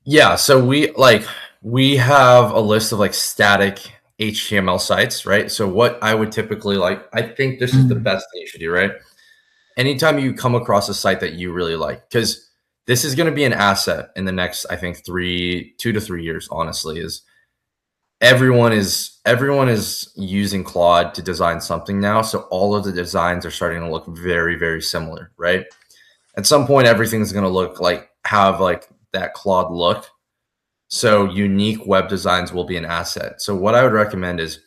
Yeah, so we have a list of like static HTML sites, right? So what I would typically like, I think this is the Mm, best thing you should do, right? Anytime you come across a site that you really like, because this is going to be an asset in the next, I think, 2 to 3 years, honestly, is everyone is using Claude to design something now. So all of the designs are starting to look very, very similar, right? At some point, everything's going to look like have like that Claude look. So unique web designs will be an asset. So what I would recommend is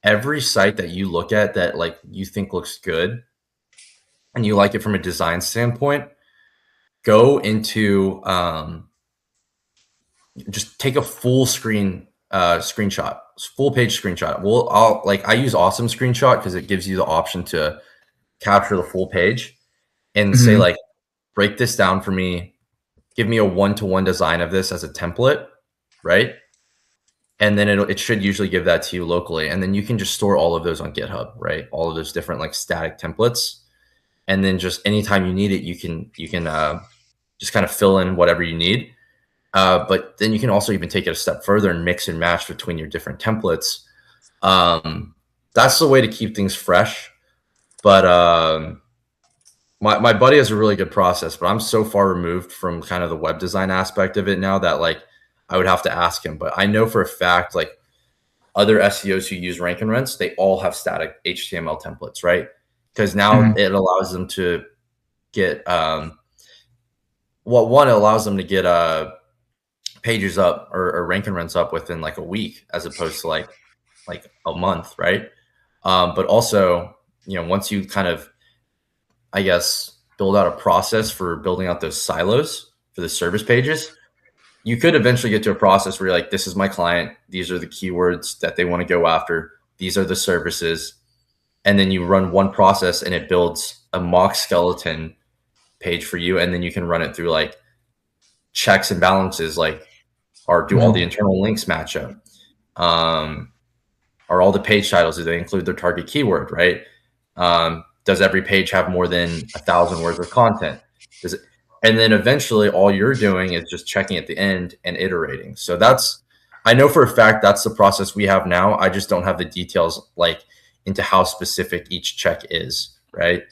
every site that you look at that like you think looks good and you like it from a design standpoint, go into just take a full screen screenshot, full page screenshot. I'll like I use Awesome Screenshot because it gives you the option to capture the full page and say mhm, like break this down for me, give me a one-to-one design of this as a template, right? And then it should usually give that to you locally, and then you can just store all of those on GitHub, right? All of those different like static templates, and then just anytime you need it, you can just kind of fill in whatever you need. But then you can also even take it a step further and mix and match between your different templates. Um, that's the way to keep things fresh. But my buddy has a really good process, but I'm so far removed from kind of the web design aspect of it now that like I would have to ask him. But I know for a fact like other SEOs who use rank and rents, they all have static HTML templates, right? Because now mhm, it allows them to get well, one, it allows them to get pages up or rank and rents up within like a week as opposed to like a month, right? But also, once you kind of, I guess, build out a process for building out those silos for the service pages, you could eventually get to a process where you're like, this is my client, these are the keywords that they want to go after, these are the services, and then you run one process and it builds a mock skeleton page for you, and then you can run it through like checks and balances, like, or do all the mhm, internal links match up? Um, are all the page titles, do they include their target keyword, right? Does every page have more than 1,000 words of content? Does it, and then eventually all you're doing is just checking at the end and iterating. So I know for a fact that's the process we have now. I just don't have the details like into how specific each check is, right?